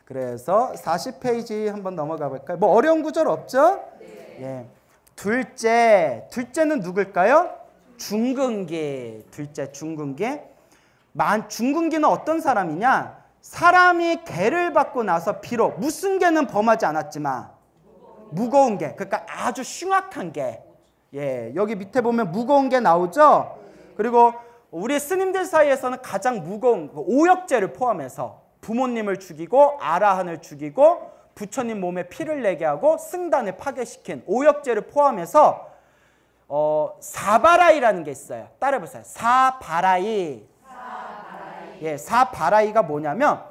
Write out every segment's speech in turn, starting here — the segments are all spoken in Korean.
그래서 40페이지 한번 넘어가 볼까요? 뭐 어려운 구절 없죠? 네. 예. 둘째는 누굴까요? 중근기. 둘째 중근기. 중근기는 어떤 사람이냐? 사람이 계를 받고 나서 비록 무슨 계는 범하지 않았지만 무거운 계, 그러니까 아주 흉악한 계. 예, 여기 밑에 보면 무거운 게 나오죠? 그리고 우리 스님들 사이에서는 가장 무거운 오역죄를 포함해서 부모님을 죽이고 아라한을 죽이고 부처님 몸에 피를 내게 하고 승단을 파괴시킨 오역죄를 포함해서 사바라이라는 게 있어요. 따라해보세요. 사바라이. 예, 사바라이가 뭐냐면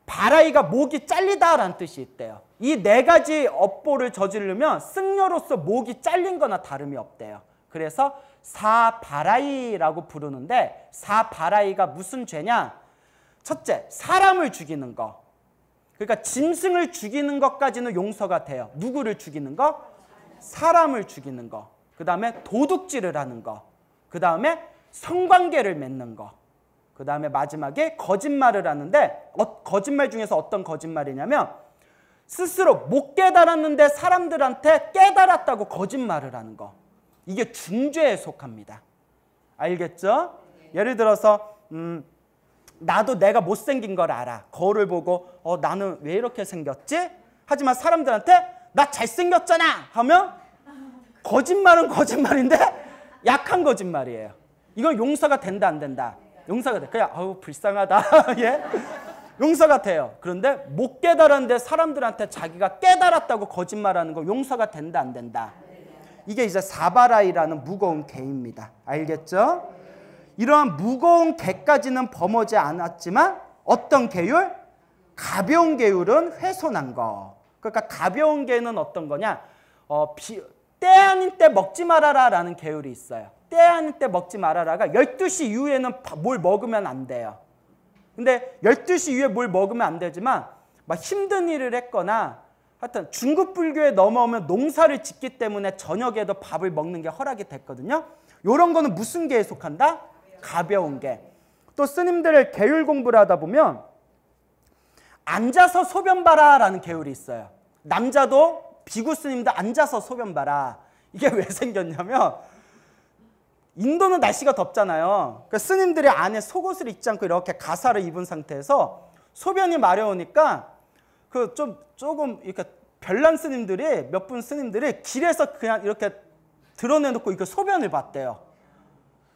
바라이가 목이 잘리다라는 뜻이 있대요. 이 네 가지 업보를 저지르면 승려로서 목이 잘린 거나 다름이 없대요. 그래서 사바라이라고 부르는데 사바라이가 무슨 죄냐? 첫째, 사람을 죽이는 거. 그러니까 짐승을 죽이는 것까지는 용서가 돼요. 누구를 죽이는 거? 사람을 죽이는 거. 그 다음에 도둑질을 하는 거. 그 다음에 성관계를 맺는 거. 그 다음에 마지막에 거짓말을 하는데 거짓말 중에서 어떤 거짓말이냐면 스스로 못 깨달았는데 사람들한테 깨달았다고 거짓말을 하는 거. 이게 중죄에 속합니다. 알겠죠? 예를 들어서 나도 내가 못생긴 걸 알아. 거울을 보고 나는 왜 이렇게 생겼지? 하지만 사람들한테 나 잘생겼잖아 하면 거짓말은 거짓말인데 약한 거짓말이에요. 이건 용서가 된다 안 된다? 용서가 돼. 그냥 불쌍하다. 예? 용서가 돼요. 그런데 못 깨달았는데 사람들한테 자기가 깨달았다고 거짓말하는 거 용서가 된다 안 된다? 이게 이제 사바라이라는 무거운 죄입니다. 알겠죠? 이러한 무거운 죄까지는 범하지 않았지만 어떤 계율? 가벼운 계율은 훼손한 거. 그러니까 가벼운 죄는 어떤 거냐? 때 아닌 때 먹지 말아라 라는 계율이 있어요. 때 아닌 때 먹지 말아라가 12시 이후에는 뭘 먹으면 안 돼요. 근데 12시 이후에 뭘 먹으면 안 되지만 막 힘든 일을 했거나 하여튼 중국 불교에 넘어오면 농사를 짓기 때문에 저녁에도 밥을 먹는 게 허락이 됐거든요. 이런 거는 무슨 계에 속한다? 가벼운 계. 또 스님들 계율 공부를 하다 보면 앉아서 소변 봐라 라는 계율이 있어요. 남자도 비구 스님도 앉아서 소변 봐라. 이게 왜 생겼냐면 인도는 날씨가 덥잖아요. 그러니까 스님들이 안에 속옷을 입지 않고 이렇게 가사를 입은 상태에서 소변이 마려우니까 조금 이렇게 별난 스님들이 몇 분 스님들이 길에서 그냥 이렇게 드러내놓고 이렇게 소변을 봤대요.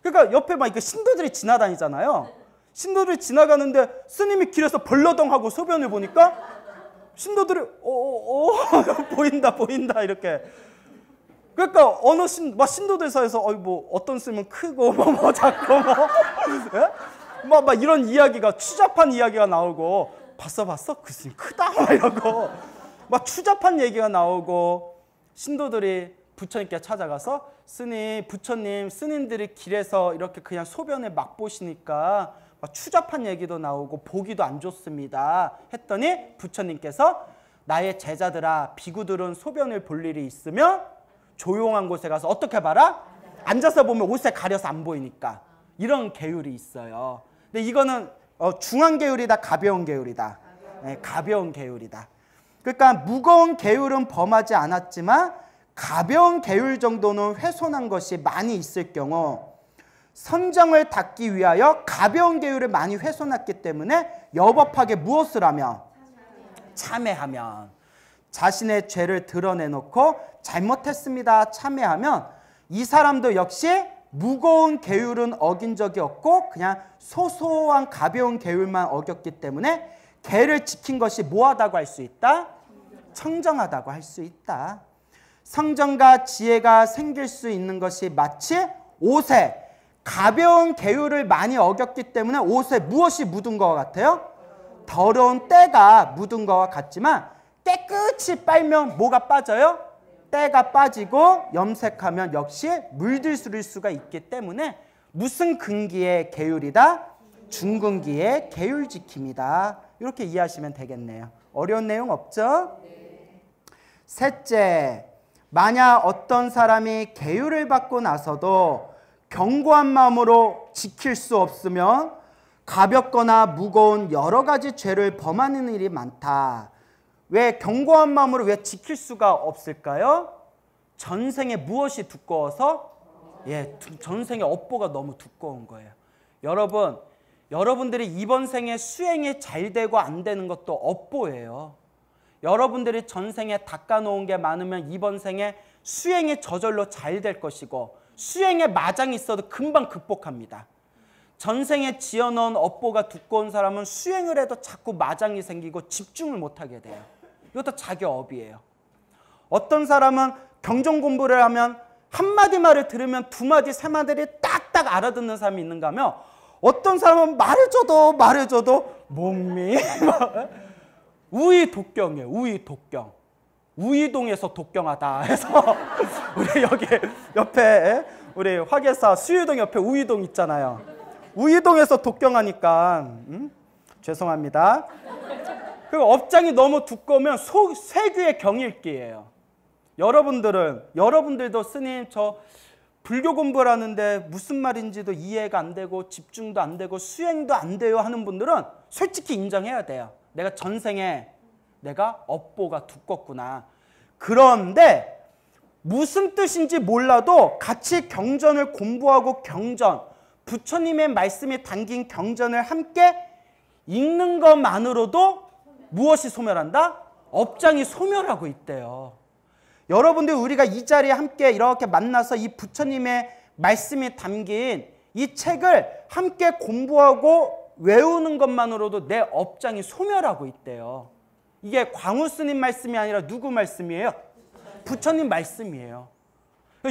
그러니까 옆에 막 이렇게 신도들이 지나다니잖아요. 신도들이 지나가는데 스님이 길에서 벌러덩하고 소변을 보니까 신도들이 보인다 이렇게. 그러니까 어느 신도들 사이에서 뭐 어떤 스님은 크고 뭐 작고 예? 막 이런 이야기가 추잡한 이야기가 나오고 봤어 그 스님 크다 막 이러고 막 추잡한 얘기가 나오고 신도들이 부처님께 찾아가서 부처님 스님들이 길에서 이렇게 그냥 소변을 막 보시니까 막 추잡한 얘기도 나오고 보기도 안 좋습니다 했더니 부처님께서 나의 제자들아 비구들은 소변을 볼 일이 있으면 조용한 곳에 가서 어떻게 봐라? 앉아서 보면 옷에 가려서 안 보이니까. 이런 계율이 있어요. 근데 이거는 중한 계율이다, 가벼운 계율이다. 네, 가벼운 계율이다. 그러니까 무거운 계율은 범하지 않았지만 가벼운 계율 정도는 훼손한 것이 많이 있을 경우 선정을 닦기 위하여 가벼운 계율을 많이 훼손했기 때문에 여법하게 무엇을 하면? 참회하면. 자신의 죄를 드러내놓고 잘못했습니다 참회하면 이 사람도 역시 무거운 계율은 어긴 적이 없고 그냥 소소한 가벼운 계율만 어겼기 때문에 계를 지킨 것이 뭐하다고 할 수 있다? 청정하다고 할 수 있다. 성정과 지혜가 생길 수 있는 것이 마치 옷에 가벼운 계율을 많이 어겼기 때문에 옷에 무엇이 묻은 것 같아요? 더러운 때가 묻은 것과 같지만 깨끗이 빨면 뭐가 빠져요? 때가 빠지고 염색하면 역시 물들을 수가 있기 때문에 무슨 근기의 계율이다? 중근기의 계율 지킴이다. 이렇게 이해하시면 되겠네요. 어려운 내용 없죠? 셋째, 만약 어떤 사람이 계율을 받고 나서도 견고한 마음으로 지킬 수 없으면 가볍거나 무거운 여러 가지 죄를 범하는 일이 많다. 왜 견고한 마음으로 왜 지킬 수가 없을까요? 전생에 무엇이 두꺼워서? 예, 전생에 업보가 너무 두꺼운 거예요. 여러분, 여러분들이 이번 생에 수행이 잘 되고 안 되는 것도 업보예요. 여러분들이 전생에 닦아놓은 게 많으면 이번 생에 수행이 저절로 잘 될 것이고 수행에 마장이 있어도 금방 극복합니다. 전생에 지어놓은 업보가 두꺼운 사람은 수행을 해도 자꾸 마장이 생기고 집중을 못하게 돼요. 이것도 자기 업이에요. 어떤 사람은 경전 공부를 하면 한마디 말을 들으면 두마디 세마디를 딱딱 알아듣는 사람이 있는가 하면 어떤 사람은 말해줘도 몸이 우의 독경이에요. 우의 독경. 우이동에서 독경하다 해서 우리 여기 옆에 우리 화계사 수유동 옆에 우이동 있잖아요. 우이동에서 독경하니까 죄송합니다. 그 업장이 너무 두꺼우면 세규의 경읽기예요. 여러분들도 스님 저 불교 공부를 하는데 무슨 말인지도 이해가 안 되고 집중도 안 되고 수행도 안 돼요 하는 분들은 솔직히 인정해야 돼요. 내가 전생에 내가 업보가 두껍구나. 그런데 무슨 뜻인지 몰라도 같이 경전을 공부하고 부처님의 말씀이 담긴 경전을 함께 읽는 것만으로도 무엇이 소멸한다? 업장이 소멸하고 있대요. 여러분들 우리가 이 자리에 함께 이렇게 만나서 이 부처님의 말씀이 담긴 이 책을 함께 공부하고 외우는 것만으로도 내 업장이 소멸하고 있대요. 이게 광우 스님 말씀이 아니라 누구 말씀이에요? 부처님 말씀이에요.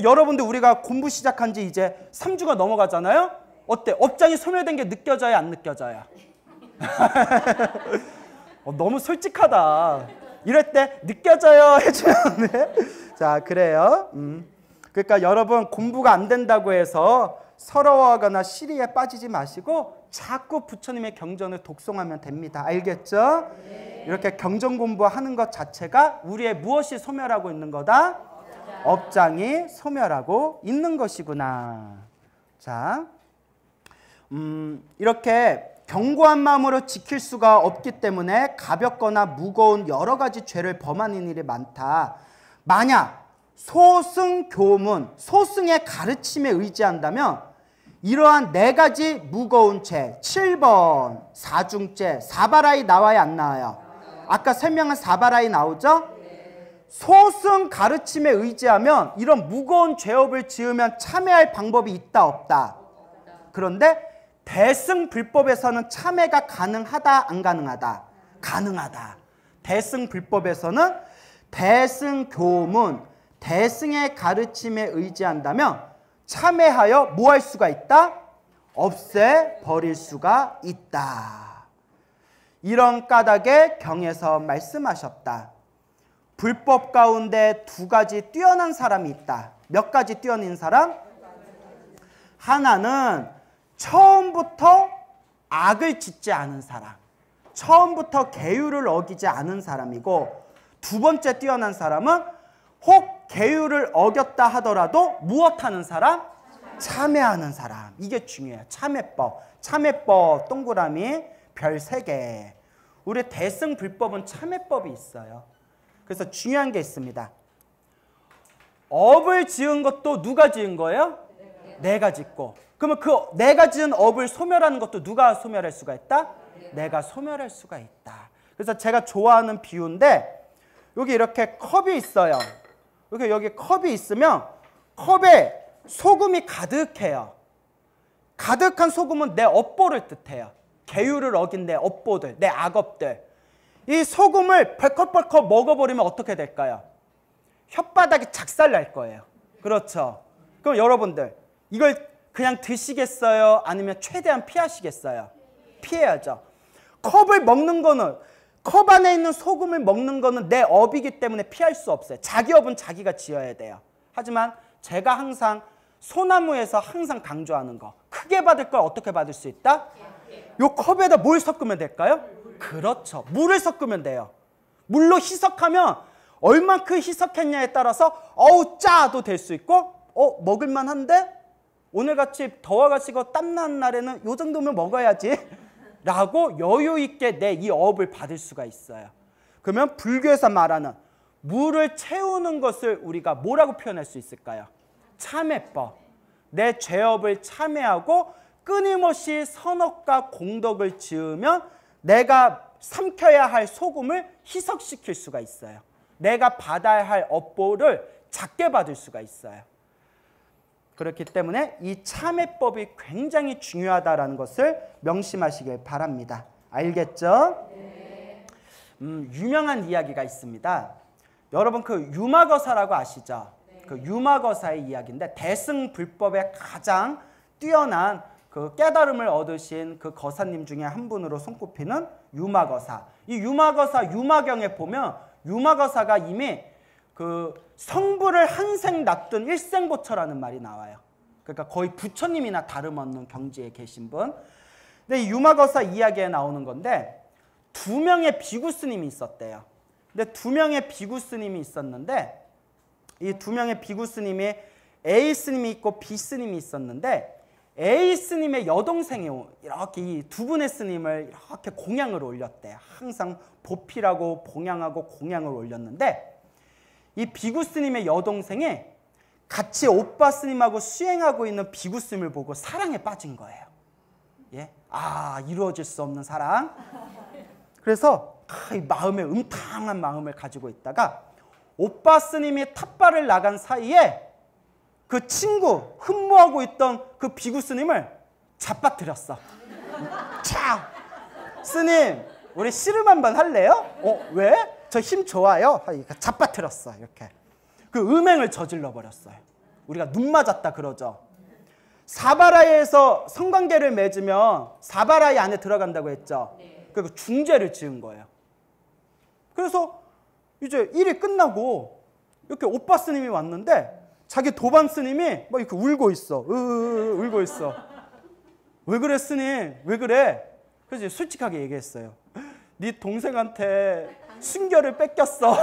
여러분들 우리가 공부 시작한 지 이제 3주가 넘어가잖아요? 어때? 업장이 소멸된 게 느껴져요? 안 느껴져요? 너무 솔직하다. 이럴 때 느껴져요 해주면 자 그래요. 그러니까 여러분 공부가 안 된다고 해서 서러워하거나 시리에 빠지지 마시고 자꾸 부처님의 경전을 독송하면 됩니다. 알겠죠? 네. 이렇게 경전 공부하는 것 자체가 우리의 무엇이 소멸하고 있는 거다? 업장이 소멸하고 있는 것이구나. 자, 이렇게 견고한 마음으로 지킬 수가 없기 때문에 가볍거나 무거운 여러 가지 죄를 범하는 일이 많다. 만약 소승교문, 소승의 가르침에 의지한다면 이러한 4가지 무거운 죄, 7번 사중죄, 사바라이 나와요 안 나와요? 아까 설명한 사바라이 나오죠? 소승 가르침에 의지하면 이런 무거운 죄업을 지으면 참회할 방법이 있다 없다? 그런데 대승 불법에서는 참회가 가능하다 안 가능하다? 가능하다. 대승 불법에서는 대승 교문, 대승의 가르침에 의지한다면 참회하여 뭐 할 수가 있다? 없애버릴 수가 있다. 이런 까닭에 경에서 말씀하셨다. 불법 가운데 2가지 뛰어난 사람이 있다. 몇 가지 뛰어난 사람? 하나는 처음부터 악을 짓지 않은 사람. 처음부터 계율을 어기지 않은 사람이고, 2번째 뛰어난 사람은 혹 계율을 어겼다 하더라도 무엇하는 사람? 참회하는 사람. 이게 중요해요. 참회법. 참회법 동그라미 별 3개. 우리 대승 불법은 참회법이 있어요. 그래서 중요한 게 있습니다. 업을 지은 것도 누가 지은 거예요? 내가 짓고. 그러면 그 내가 지은 업을 소멸하는 것도 누가 소멸할 수가 있다? 내가 소멸할 수가 있다. 그래서 제가 좋아하는 비유인데, 여기 이렇게 컵이 있어요. 여기 컵이 있으면 컵에 소금이 가득해요. 가득한 소금은 내 업보를 뜻해요. 계율을 어긴 내 업보들, 내 악업들. 이 소금을 벌컥벌컥 먹어버리면 어떻게 될까요? 혓바닥이 작살날 거예요. 그렇죠? 그럼 여러분들 이걸 그냥 드시겠어요? 아니면 최대한 피하시겠어요? 피해야죠. 컵을 먹는 거는, 컵 안에 있는 소금을 먹는 거는 내 업이기 때문에 피할 수 없어요. 자기 업은 자기가 지어야 돼요. 하지만 제가 항상 소나무에서 항상 강조하는 거, 크게 받을 걸 어떻게 받을 수 있다? 요 컵에다 뭘 섞으면 될까요? 그렇죠. 물을 섞으면 돼요. 물로 희석하면 얼만큼 희석했냐에 따라서 어우 짜도 될 수 있고, 먹을만한데 오늘같이 더워가지고 땀나는 날에는 요 정도면 먹어야지 라고 여유 있게 내 이 업을 받을 수가 있어요. 그러면 불교에서 말하는 물을 채우는 것을 우리가 뭐라고 표현할 수 있을까요? 참회법. 내 죄업을 참회하고 끊임없이 선업과 공덕을 지으면 내가 삼켜야 할 소금을 희석시킬 수가 있어요. 내가 받아야 할 업보를 작게 받을 수가 있어요. 그렇기 때문에 이 참회법이 굉장히 중요하다는 것을 명심하시길 바랍니다. 알겠죠? 네. 유명한 이야기가 있습니다. 여러분 그 유마거사라고 아시죠? 네. 그 유마거사의 이야기인데 대승불법에 가장 뛰어난 그 깨달음을 얻으신 그 거사님 중에 한 분으로 손꼽히는 유마거사. 이 유마거사 유마경에 보면 유마거사가 이미 그 성부를 한생 납둔 일생보처라는 말이 나와요. 그러니까 거의 부처님이나 다름없는 경지에 계신 분. 근데 이 유마거사 이야기에 나오는 건데 2명의 비구 스님이 있었대요. 근데 2명의 비구 스님이 있었는데 이 2명의 비구 스님이 A 스님이 있고 B 스님이 있었는데 A 스님의 여동생이 이렇게 이 두 분의 스님을 이렇게 공양을 올렸대요. 항상 보필하고 봉양하고 공양을 올렸는데 이 비구 스님의 여동생이 같이 오빠 스님하고 수행하고 있는 비구 스님을 보고 사랑에 빠진 거예요. 예? 아, 이루어질 수 없는 사랑. 그래서 이 마음에 음탕한 마음을 가지고 있다가 오빠 스님이 탑발을 나간 사이에 그 친구 흠모하고 있던 그 비구 스님을 잡아뜨렸어. 차! 스님, 우리 씨름 한번 할래요? 왜? 저 힘 좋아요. 하니까 잡아뜨렸어. 이렇게. 그 음행을 저질러 버렸어요. 우리가 눈 맞았다 그러죠. 사바라이에서 성관계를 맺으면 사바라이 안에 들어간다고 했죠. 그리고 중죄를 지은 거예요. 그래서 이제 일이 끝나고 이렇게 오빠 스님이 왔는데 자기 도반 스님이 막 이렇게 울고 있어. 울고 있어. 왜 그래 스님? 왜 그래? 그래서 솔직하게 얘기했어요. 네 동생한테 순결을 뺏겼어.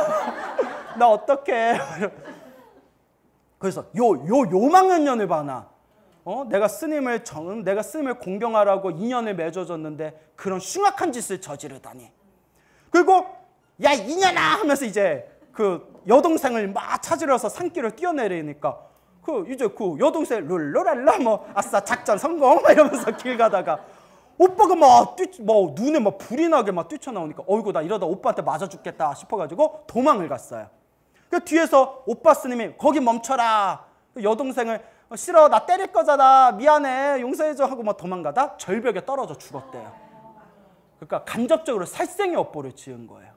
나 어떡해. 그래서 요망한 년을 봐나. 내가 스님을 공경하라고 인연을 맺어줬는데 그런 흉악한 짓을 저지르다니. 그리고 야 이년아 하면서 이제 그 여동생을 막 찾으러서 산길을 뛰어내리니까 이제 그 여동생 룰루랄라 뭐 아싸 작전 성공 이러면서 길 가다가 오빠가 막 눈에 막 불이 나게 막 뛰쳐나오니까 어이구 나 이러다 오빠한테 맞아 죽겠다 싶어가지고 도망을 갔어요. 그 뒤에서 오빠 스님이 거기 멈춰라. 여동생을 싫어 나 때릴 거잖아 미안해 용서해줘 하고 막 도망가다 절벽에 떨어져 죽었대요. 그러니까 간접적으로 살생의 업보를 지은 거예요.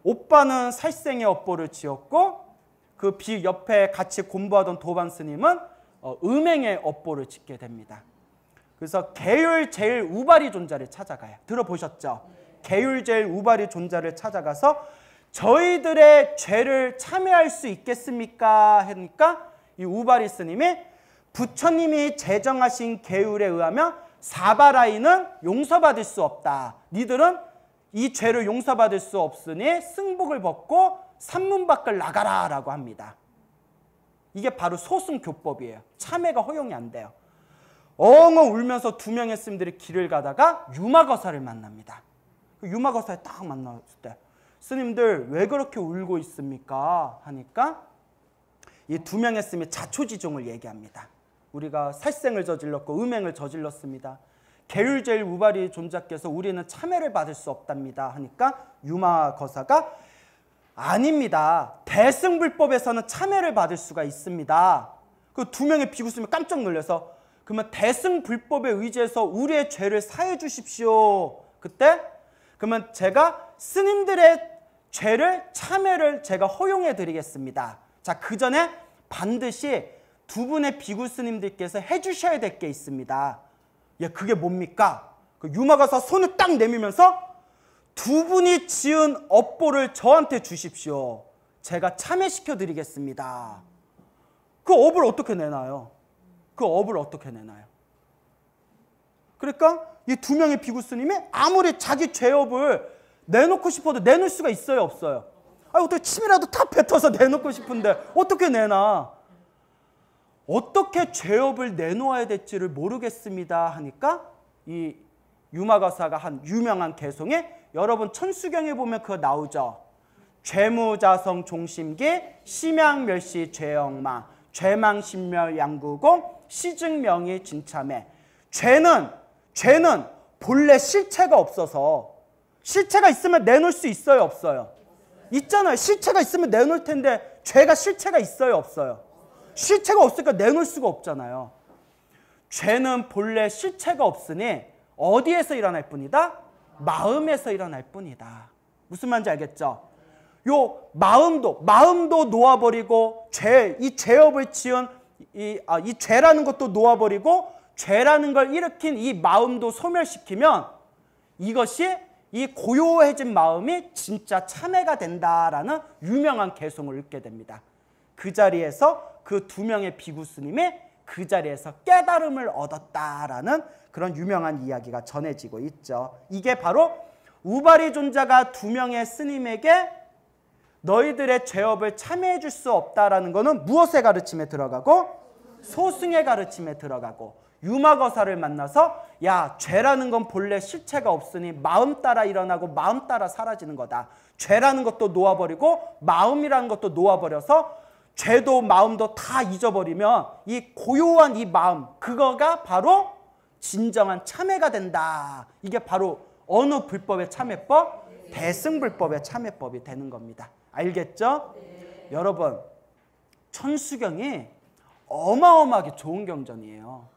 오빠는 살생의 업보를 지었고 그 옆에 같이 공부하던 도반 스님은 음행의 업보를 짓게 됩니다. 그래서 계율 제일 우바리 존자를 찾아가요. 들어보셨죠? 계율 제일 우바리 존자를 찾아가서 저희들의 죄를 참회할 수 있겠습니까? 하니까 이 우바리 스님이 부처님이 제정하신 계율에 의하면 사바라이는 용서받을 수 없다. 니들은 이 죄를 용서받을 수 없으니 승복을 벗고 산문 밖을 나가라 라고 합니다. 이게 바로 소승교법이에요. 참회가 허용이 안 돼요. 엉엉 울면서 2명의 스님들이 길을 가다가 유마거사를 만납니다. 그 유마거사에 딱 만났을 때 스님들 왜 그렇게 울고 있습니까? 하니까 이 2명의 스님이 자초지종을 얘기합니다. 우리가 살생을 저질렀고 음행을 저질렀습니다. 계율제일 우바리 존자께서 우리는 참회를 받을 수 없답니다. 하니까 유마거사가 아닙니다. 대승불법에서는 참회를 받을 수가 있습니다. 그 2명의 비구스님이 깜짝 놀라서 그러면 대승불법에 의지해서 우리의 죄를 사해 주십시오. 그때 그러면 제가 스님들의 죄를 참회를 제가 허용해 드리겠습니다. 자, 그 전에 반드시 2분의 비구 스님들께서 해 주셔야 될 게 있습니다. 예, 그게 뭡니까? 그 유마거사 손을 딱 내밀면서 2분이 지은 업보를 저한테 주십시오. 제가 참회시켜 드리겠습니다. 그 업을 어떻게 내나요? 그 업을 어떻게 내나요? 그러니까 이 2명의 비구 스님이 아무리 자기 죄업을 내놓고 싶어도 내놓을 수가 있어요, 없어요? 어떻게 침이라도 탁 뱉어서 내놓고 싶은데 어떻게 내나? 어떻게 죄업을 내놓아야 될지를 모르겠습니다 하니까 이 유마거사가 한 유명한 개송이 여러분 천수경에 보면 그거 나오죠. 죄무자성 종심기 심양멸시 죄영마 죄망신멸 양구공 시증명이 진참해. 죄는 본래 실체가 없어서, 실체가 있으면 내놓을 수 있어요 없어요? 있잖아요. 실체가 있으면 내놓을 텐데 죄가 실체가 있어요 없어요? 실체가 없으니까 내놓을 수가 없잖아요. 죄는 본래 실체가 없으니 어디에서 일어날 뿐이다? 마음에서 일어날 뿐이다. 무슨 말인지 알겠죠? 요 마음도 놓아버리고 이 죄업을 지은 이 죄라는 것도 놓아버리고 죄라는 걸 일으킨 이 마음도 소멸시키면 이것이 이 고요해진 마음이 진짜 참회가 된다라는 유명한 개송을 읽게 됩니다. 그 자리에서 그 두 명의 비구 스님이 그 자리에서 깨달음을 얻었다라는 그런 유명한 이야기가 전해지고 있죠. 이게 바로 우바리 존자가 두 명의 스님에게 너희들의 죄업을 참여해 줄 수 없다라는 것은 무엇의 가르침에 들어가고? 소승의 가르침에 들어가고, 유마거사를 만나서 야, 죄라는 건 본래 실체가 없으니 마음 따라 일어나고 마음 따라 사라지는 거다. 죄라는 것도 놓아버리고 마음이라는 것도 놓아버려서 죄도 마음도 다 잊어버리면 이 고요한 이 마음, 그거가 바로 진정한 참회가 된다. 이게 바로 어느 불법의 참회법? 대승불법의 참회법이 되는 겁니다. 알겠죠? 여러분, 천수경이 어마어마하게 좋은 경전이에요.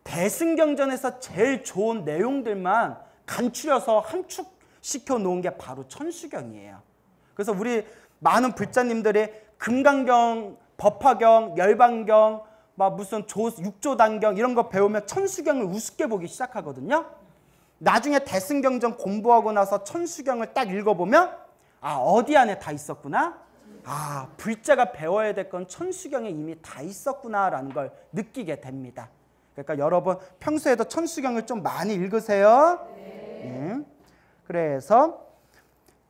대승경전에서 제일 좋은 내용들만 간추려서 함축시켜 놓은 게 바로 천수경이에요. 그래서 우리 많은 불자님들이 금강경, 법화경, 열반경, 막 무슨 육조단경 이런 거 배우면 천수경을 우습게 보기 시작하거든요. 나중에 대승경전 공부하고 나서 천수경을 딱 읽어보면 아, 어디 안에 다 있었구나? 아, 불자가 배워야 될 건 천수경에 이미 다 있었구나라는 걸 느끼게 됩니다. 그러니까 여러분 평소에도 천수경을 좀 많이 읽으세요. 네. 그래서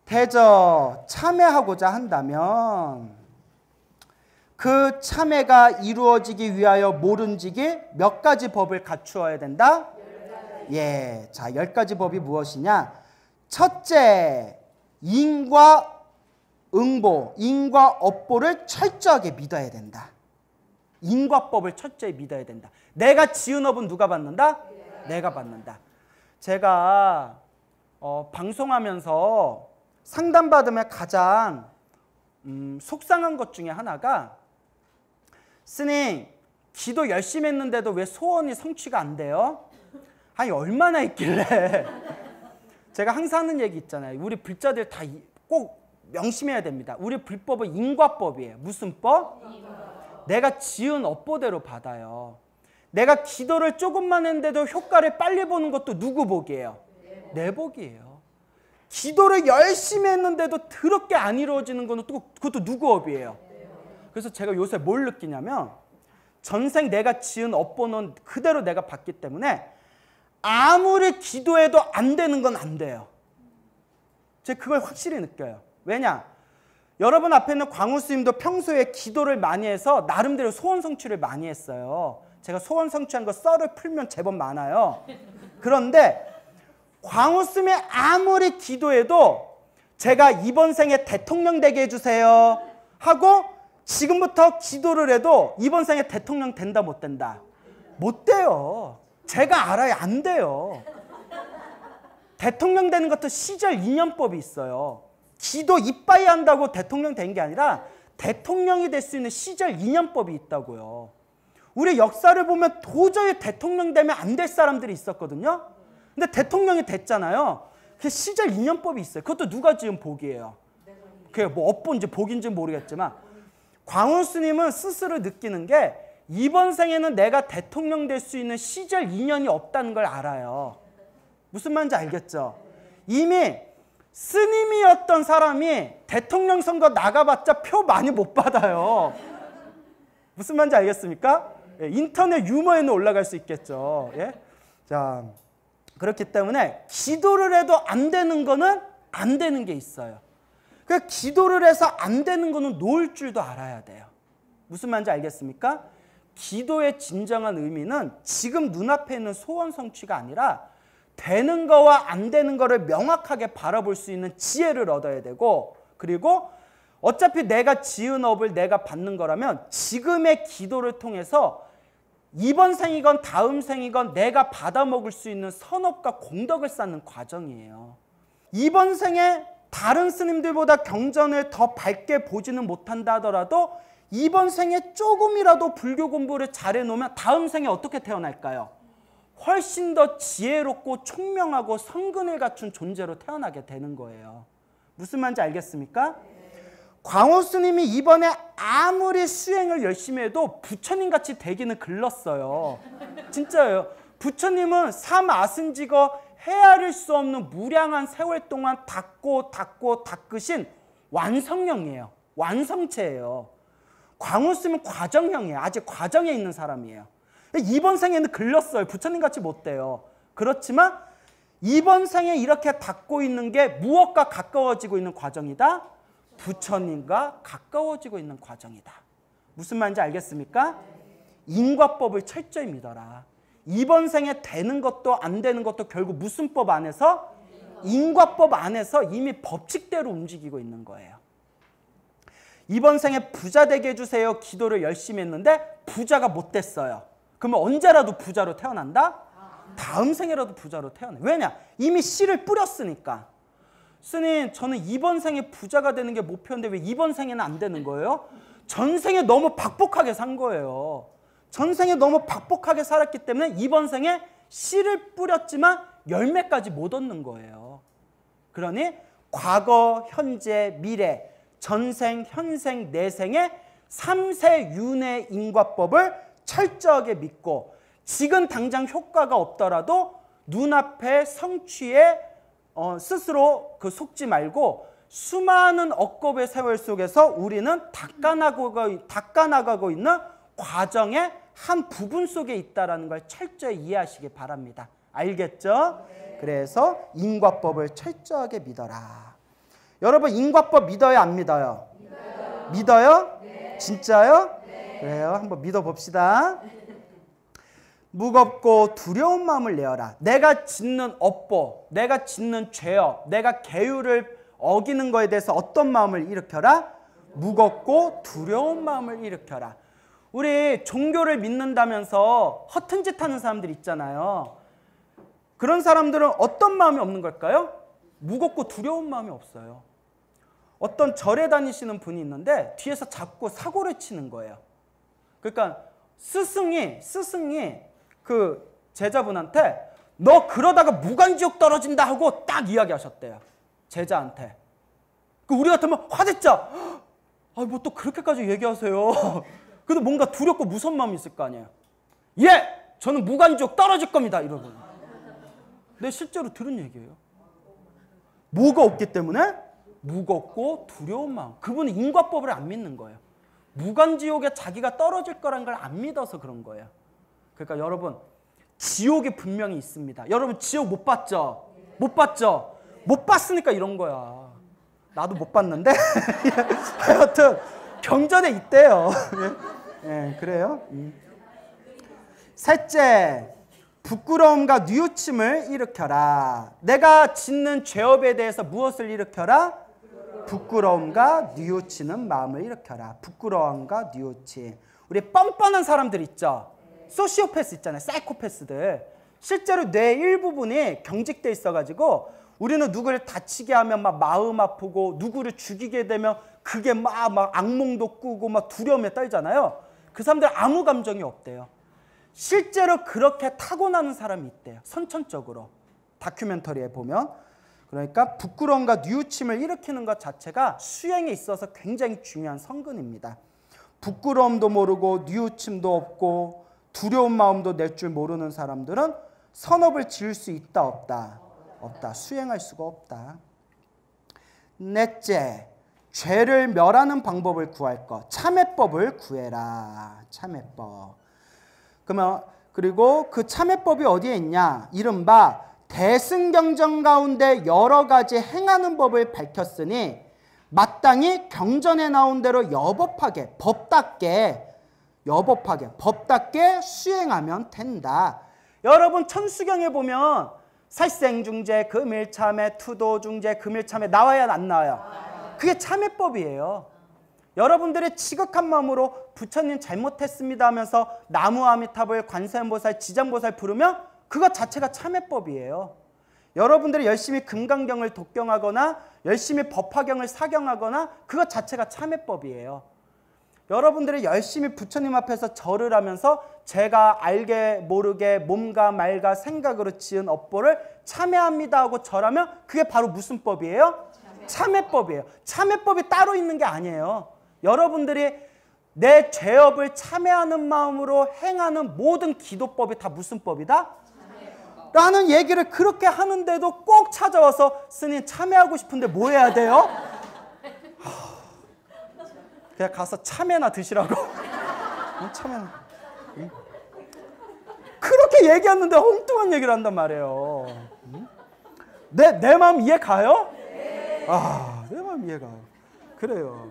대저 참회하고자 한다면 그 참회가 이루어지기 위하여 모른지기 몇 가지 법을 갖추어야 된다? 예, 자, 10가지 법이 무엇이냐? 첫째, 인과 응보, 인과 업보를 철저하게 믿어야 된다. 인과법을 철저히 믿어야 된다. 내가 지은 업은 누가 받는다? 내가 받는다. 제가 방송하면서 상담받으면 가장 속상한 것 중에 하나가 스님, 기도 열심히 했는데도 왜 소원이 성취가 안 돼요? 아니, 얼마나 했길래. 제가 항상 하는 얘기 있잖아요. 우리 불자들 다 꼭 명심해야 됩니다. 우리 불법은 인과법이에요. 무슨 법? 내가 지은 업보대로 받아요. 내가 기도를 조금만 했는데도 효과를 빨리 보는 것도 누구 복이에요? 내 복이에요. 기도를 열심히 했는데도 더럽게 안 이루어지는 건 또 그것도 누구 업이에요? 그래서 제가 요새 뭘 느끼냐면 전생 내가 지은 업보는 그대로 내가 받기 때문에 아무리 기도해도 안 되는 건 안 돼요. 제가 그걸 확실히 느껴요. 왜냐? 여러분 앞에 있는 광우 스님도 평소에 기도를 많이 해서 나름대로 소원 성취를 많이 했어요. 제가 소원 성취한 거 썰을 풀면 제법 많아요. 그런데 광우 스님이 아무리 기도해도 제가 이번 생에 대통령 되게 해주세요 하고 지금부터 기도를 해도 이번 생에 대통령 된다 못 된다? 못 돼요. 제가 알아요. 안 돼요. 대통령 되는 것도 시절 인연법이 있어요. 기도 이빠이 한다고 대통령 된 게 아니라 대통령이 될 수 있는 시절 인연법이 있다고요. 우리 역사를 보면 도저히 대통령 되면 안 될 사람들이 있었거든요. 근데 대통령이 됐잖아요. 그 시절 인연법이 있어요. 그것도 누가 지은 복이에요. 그게 뭐 업보인지 복인지 모르겠지만 광운 스님은 스스로 느끼는 게 이번 생에는 내가 대통령 될 수 있는 시절 인연이 없다는 걸 알아요. 무슨 말인지 알겠죠? 이미 스님이었던 사람이 대통령 선거 나가봤자 표 많이 못 받아요. 무슨 말인지 알겠습니까? 예, 인터넷 유머에는 올라갈 수 있겠죠. 예? 자, 그렇기 때문에 기도를 해도 안 되는 거는 안 되는 게 있어요. 그 기도를 해서 안 되는 거는 놓을 줄도 알아야 돼요. 무슨 말인지 알겠습니까? 기도의 진정한 의미는 지금 눈앞에 있는 소원 성취가 아니라 되는 거와 안 되는 거를 명확하게 바라볼 수 있는 지혜를 얻어야 되고, 그리고 어차피 내가 지은 업을 내가 받는 거라면 지금의 기도를 통해서 이번 생이건 다음 생이건 내가 받아먹을 수 있는 선업과 공덕을 쌓는 과정이에요. 이번 생에 다른 스님들보다 경전을 더 밝게 보지는 못한다 하더라도 이번 생에 조금이라도 불교 공부를 잘해 놓으면 다음 생에 어떻게 태어날까요? 훨씬 더 지혜롭고 총명하고 성근을 갖춘 존재로 태어나게 되는 거예요. 무슨 말인지 알겠습니까? 광호 스님이 이번에 아무리 수행을 열심히 해도 부처님같이 되기는 글렀어요. 진짜예요. 부처님은 삼아승직어 헤아릴 수 없는 무량한 세월 동안 닦고 닦으신 완성형이에요. 완성체예요. 광호 스님은 과정형이에요. 아직 과정에 있는 사람이에요. 이번 생에는 글렀어요. 부처님같이 못 돼요. 그렇지만 이번 생에 이렇게 닦고 있는 게 무엇과 가까워지고 있는 과정이다? 부처님과 가까워지고 있는 과정이다. 무슨 말인지 알겠습니까? 인과법을 철저히 믿어라. 이번 생에 되는 것도 안 되는 것도 결국 무슨 법 안에서? 인과법 안에서 이미 법칙대로 움직이고 있는 거예요. 이번 생에 부자 되게 해주세요 기도를 열심히 했는데 부자가 못 됐어요. 그러면 언제라도 부자로 태어난다? 다음 생에라도 부자로 태어나. 왜냐? 이미 씨를 뿌렸으니까. 스님, 저는 이번 생에 부자가 되는 게 목표인데 왜 이번 생에는 안 되는 거예요? 전생에 너무 박복하게 산 거예요. 전생에 너무 박복하게 살았기 때문에 이번 생에 씨를 뿌렸지만 열매까지 못 얻는 거예요. 그러니 과거, 현재, 미래, 전생, 현생, 내생의 3세 윤회 인과법을 철저하게 믿고 지금 당장 효과가 없더라도 눈앞에 성취에 스스로 속지 말고 수많은 억겁의 세월 속에서 우리는 닦아나가고 있는 과정의 한 부분 속에 있다는 걸 철저히 이해하시기 바랍니다. 알겠죠? 네. 그래서 인과법을 철저하게 믿어라. 여러분 인과법 믿어요? 안 믿어요? 믿어요? 네. 진짜요? 네. 그래요. 한번 믿어봅시다. 무겁고 두려운 마음을 내어라. 내가 짓는 업보, 내가 짓는 죄업, 내가 계율을 어기는 거에 대해서 어떤 마음을 일으켜라? 무겁고 두려운 마음을 일으켜라. 우리 종교를 믿는다면서 허튼 짓 하는 사람들 있잖아요. 그런 사람들은 어떤 마음이 없는 걸까요? 무겁고 두려운 마음이 없어요. 어떤 절에 다니시는 분이 있는데 뒤에서 자꾸 사고를 치는 거예요. 그러니까 스승이 그 제자분한테 너 그러다가 무간지옥 떨어진다 하고 딱 이야기하셨대요. 제자한테. 우리 같으면 화냈자. 뭐 또 그렇게까지 얘기하세요. 그래도 뭔가 두렵고 무서운 마음이 있을 거 아니에요. 예! 저는 무간지옥 떨어질 겁니다. 이러고. 근데 실제로 들은 얘기예요. 뭐가 없기 때문에? 무겁고 두려운 마음. 그분은 인과법을 안 믿는 거예요. 무간지옥에 자기가 떨어질 거란 걸 안 믿어서 그런 거예요. 그러니까 여러분 지옥이 분명히 있습니다. 여러분 지옥 못 봤죠? 못 봤죠? 못 봤으니까 이런 거야. 나도 못 봤는데 하여튼 경전에 있대요. 예, 그래요. 셋째, 부끄러움과 뉘우침을 일으켜라. 내가 짓는 죄업에 대해서 무엇을 일으켜라? 부끄러움과 뉘우치는 마음을 일으켜라. 부끄러움과 뉘우침. 우리 뻔뻔한 사람들 있죠? 소시오패스 있잖아요. 사이코패스들. 실제로 뇌 일부분이 경직돼 있어가지고 우리는 누구를 다치게 하면 막 마음 아프고 누구를 죽이게 되면 그게 막 악몽도 꾸고 막 두려움에 떨잖아요. 그 사람들 아무 감정이 없대요. 실제로 그렇게 타고나는 사람이 있대요. 선천적으로. 다큐멘터리에 보면. 그러니까 부끄러움과 뉘우침을 일으키는 것 자체가 수행에 있어서 굉장히 중요한 성근입니다. 부끄러움도 모르고 뉘우침도 없고 두려운 마음도 낼 줄 모르는 사람들은 선업을 지을 수 있다 없다? 없다. 수행할 수가 없다. 넷째, 죄를 멸하는 방법을 구할 것. 참회법을 구해라. 참회법. 그리고 그 참회법이 어디에 있냐? 이른바 대승경전 가운데 여러 가지 행하는 법을 밝혔으니 마땅히 경전에 나온 대로 여법하게 법답게 수행하면 된다. 여러분 천수경에 보면 살생중재, 금일참회, 투도중재, 금일참회 나와야 안 나와요? 그게 참회법이에요. 여러분들이 지극한 마음으로 부처님 잘못했습니다 하면서 나무아미타불, 관세음보살, 지장보살 부르면 그것 자체가 참회법이에요. 여러분들이 열심히 금강경을 독경하거나 열심히 법화경을 사경하거나 그것 자체가 참회법이에요. 여러분들이 열심히 부처님 앞에서 절을 하면서 제가 알게 모르게 몸과 말과 생각으로 지은 업보를 참회합니다 하고 절하면 그게 바로 무슨 법이에요? 참회법이에요. 참회법이 따로 있는 게 아니에요. 여러분들이 내 죄업을 참회하는 마음으로 행하는 모든 기도법이 다 무슨 법이다? 라는 얘기를 그렇게 하는데도 꼭 찾아와서 스님 참회하고 싶은데 뭐 해야 돼요? 그냥 가서 참외나 드시라고. 참외나. 그렇게 얘기했는데 엉뚱한 얘기를 한단 말이에요. 내 마음 이해 가요? 내 마음 이해 가요. 그래요.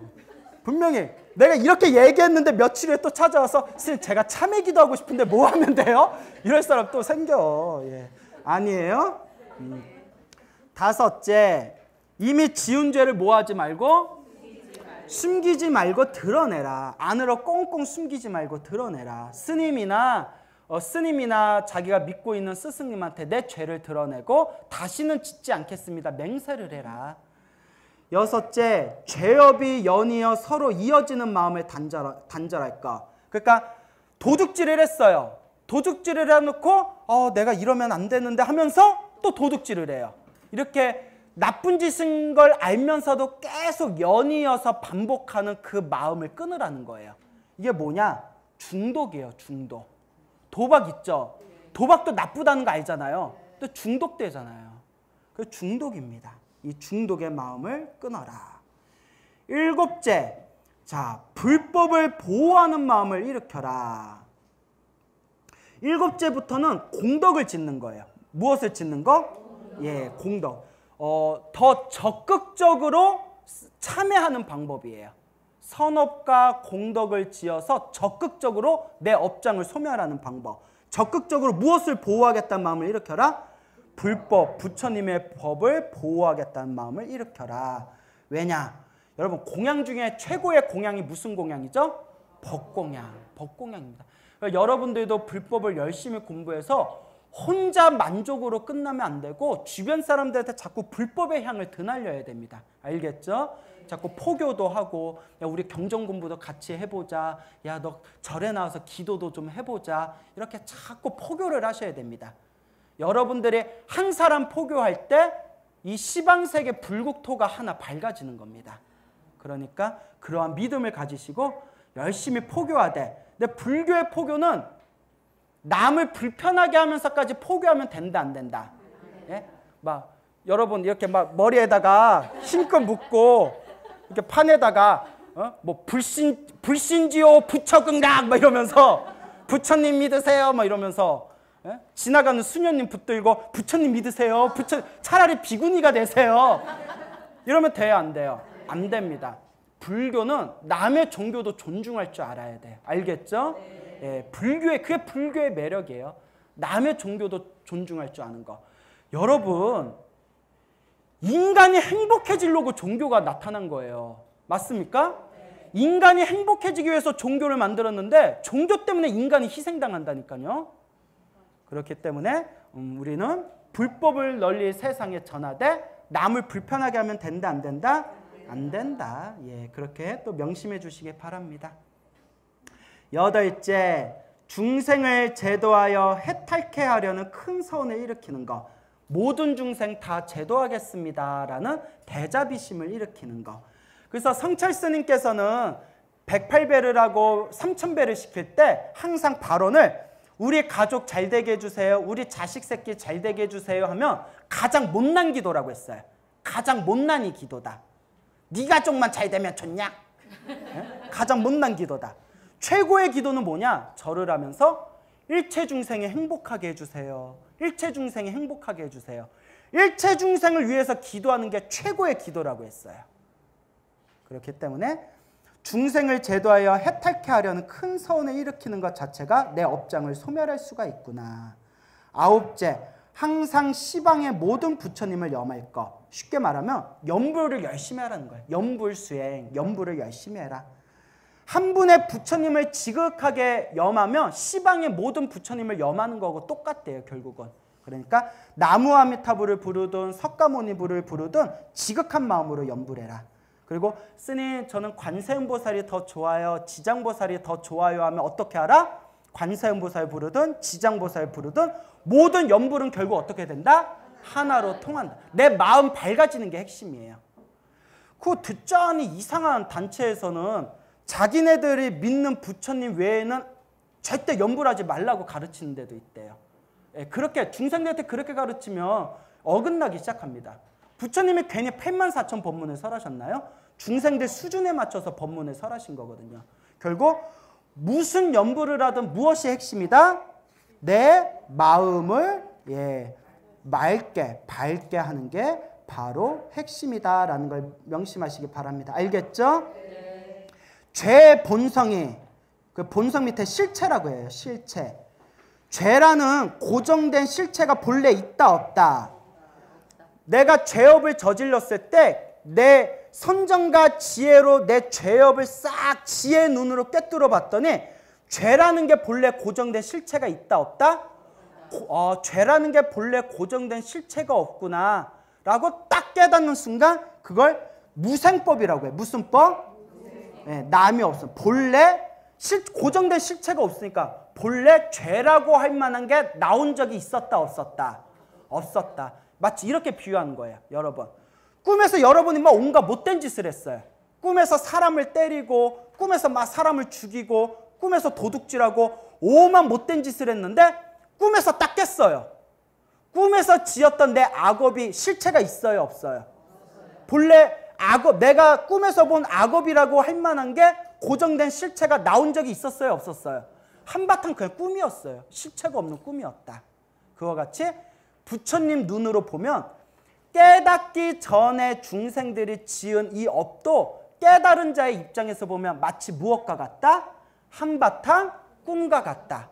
분명히 내가 이렇게 얘기했는데 며칠 후에 또 찾아와서 스님 제가 참회 기도하고 싶은데 뭐 하면 돼요? 이럴 사람 또 생겨. 예. 아니에요? 다섯째, 이미 지은 죄를 뭐 하지 말고? 숨기지 말고 드러내라. 안으로 꽁꽁 숨기지 말고 드러내라. 스님이나 자기가 믿고 있는 스승님한테 내 죄를 드러내고 다시는 짓지 않겠습니다. 맹세를 해라. 여섯째, 죄업이 연이어 서로 이어지는 마음을 단절할까. 그러니까 도둑질을 했어요. 도둑질을 해놓고 내가 이러면 안 되는데 하면서 또 도둑질을 해요. 이렇게 나쁜 짓인 걸 알면서도 계속 연이어서 반복하는 그 마음을 끊으라는 거예요. 이게 뭐냐? 중독이에요. 중독. 도박 있죠? 도박도 나쁘다는 거 알잖아요. 또 중독되잖아요. 그 중독입니다. 이 중독의 마음을 끊어라. 일곱째, 자, 불법을 보호하는 마음을 일으켜라. 일곱째부터는 공덕을 짓는 거예요. 무엇을 짓는 거? 예, 공덕. 더 적극적으로 참여하는 방법이에요. 선업과 공덕을 지어서 적극적으로 내 업장을 소멸하는 방법. 적극적으로 무엇을 보호하겠다는 마음을 일으켜라? 불법, 부처님의 법을 보호하겠다는 마음을 일으켜라. 왜냐? 여러분, 공양 중에 최고의 공양이 무슨 공양이죠? 법공양. 법공양입니다. 그러니까 여러분들도 불법을 열심히 공부해서 혼자 만족으로 끝나면 안 되고 주변 사람들한테 자꾸 불법의 향을 드날려야 됩니다. 알겠죠? 자꾸 포교도 하고, 야, 우리 경전 공부도 같이 해보자. 야, 너 절에 나와서 기도도 좀 해보자. 이렇게 자꾸 포교를 하셔야 됩니다. 여러분들이 한 사람 포교할 때 이 시방세계 불국토가 하나 밝아지는 겁니다. 그러니까 그러한 믿음을 가지시고 열심히 포교하되, 근데 불교의 포교는 남을 불편하게 하면서까지 포교하면 된다 안 된다? 예? 막 여러분 이렇게 막 머리에다가 힘껏 묶고 이렇게 판에다가 뭐 불신지요 부처긍각 막 이러면서 부처님 믿으세요 막 이러면서, 예? 지나가는 수녀님 붙들고 부처님 믿으세요. 차라리 비구니가 되세요. 이러면 돼요 안 돼요? 안 됩니다. 불교는 남의 종교도 존중할 줄 알아야 돼요. 알겠죠? 예, 그게 불교의 매력이에요. 남의 종교도 존중할 줄 아는 거. 여러분, 인간이 행복해지려고 종교가 나타난 거예요. 맞습니까? 인간이 행복해지기 위해서 종교를 만들었는데 종교 때문에 인간이 희생당한다니까요. 그렇기 때문에 우리는 불법을 널리 세상에 전하되 남을 불편하게 하면 된다 안 된다? 안 된다. 예, 그렇게 또 명심해 주시기 바랍니다. 여덟째, 중생을 제도하여 해탈케 하려는 큰 서원을 일으키는 것. 모든 중생 다 제도하겠습니다라는 대자비심을 일으키는 것. 그래서 성철 스님께서는 108배를 하고 3000배를 시킬 때 항상 발언을 우리 가족 잘 되게 해주세요. 우리 자식 새끼 잘 되게 해주세요 하면 가장 못난 기도라고 했어요. 가장 못난 이 기도다. 네 가족만 잘 되면 좋냐? 네? 가장 못난 기도다. 최고의 기도는 뭐냐? 절을 하면서 일체 중생이 행복하게 해주세요. 일체 중생이 행복하게 해주세요. 일체 중생을 위해서 기도하는 게 최고의 기도라고 했어요. 그렇기 때문에 중생을 제도하여 해탈케 하려는 큰 서원을 일으키는 것 자체가 내 업장을 소멸할 수가 있구나. 아홉째, 항상 시방의 모든 부처님을 염할 것. 쉽게 말하면 염불을 열심히 하라는 거예요. 염불 수행, 염불을 열심히 해라. 한 분의 부처님을 지극하게 염하면 시방의 모든 부처님을 염하는 거하고 똑같대요, 결국은. 그러니까 나무아미타불을 부르든 석가모니불을 부르든 지극한 마음으로 염불해라. 그리고 스님, 저는 관세음보살이 더 좋아요, 지장보살이 더 좋아요 하면 어떻게 하라? 관세음보살 부르든 지장보살 부르든 모든 염불은 결국 어떻게 된다? 하나로 통한다. 내 마음 밝아지는 게 핵심이에요. 그거 듣자니 이상한 단체에서는 자기네들이 믿는 부처님 외에는 절대 염불하지 말라고 가르치는 데도 있대요. 그렇게 중생들한테 그렇게 가르치면 어긋나기 시작합니다. 부처님이 괜히 84,000 법문을 설하셨나요? 중생들 수준에 맞춰서 법문을 설하신 거거든요. 결국 무슨 염불을 하든 무엇이 핵심이다? 내 마음을 맑게 밝게 하는 게 바로 핵심이다라는 걸 명심하시기 바랍니다. 알겠죠? 네. 죄의 본성이 그 본성 밑에 실체라고 해요. 실체. 죄라는 고정된 실체가 본래 있다 없다. 내가 죄업을 저질렀을 때 내 선정과 지혜로 내 죄업을 싹 지혜의 눈으로 꿰뚫어 봤더니 죄라는 게 본래 고정된 실체가 있다 없다? 죄라는 게 본래 고정된 실체가 없구나 라고 딱 깨닫는 순간 그걸 무생법이라고 해요. 무슨 법? 남이 없어. 본래 고정된 실체가 없으니까 본래 죄라고 할 만한 게 나온 적이 있었다 없었다? 없었다. 마치 이렇게 비유하는 거예요. 여러분. 꿈에서 여러분이 막 온갖 못된 짓을 했어요. 꿈에서 사람을 때리고 꿈에서 막 사람을 죽이고 꿈에서 도둑질하고 오만 못된 짓을 했는데 꿈에서 딱 깼어요. 꿈에서 지었던 내 악업이 실체가 있어요 없어요? 본래 악업, 내가 꿈에서 본 악업이라고 할 만한 게 고정된 실체가 나온 적이 있었어요 없었어요? 한바탕 그냥 꿈이었어요. 실체가 없는 꿈이었다. 그와 같이 부처님 눈으로 보면 깨닫기 전에 중생들이 지은 이 업도 깨달은 자의 입장에서 보면 마치 무엇과 같다? 한바탕 꿈과 같다.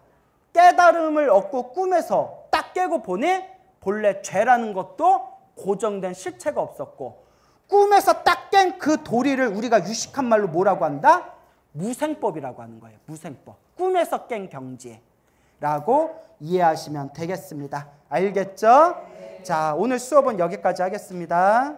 깨달음을 얻고 꿈에서 딱 깨고 보니 본래 죄라는 것도 고정된 실체가 없었고 꿈에서 딱 깬 그 도리를 우리가 유식한 말로 뭐라고 한다? 무생법이라고 하는 거예요. 무생법. 꿈에서 깬 경지라고 이해하시면 되겠습니다. 알겠죠? 자, 오늘 수업은 여기까지 하겠습니다.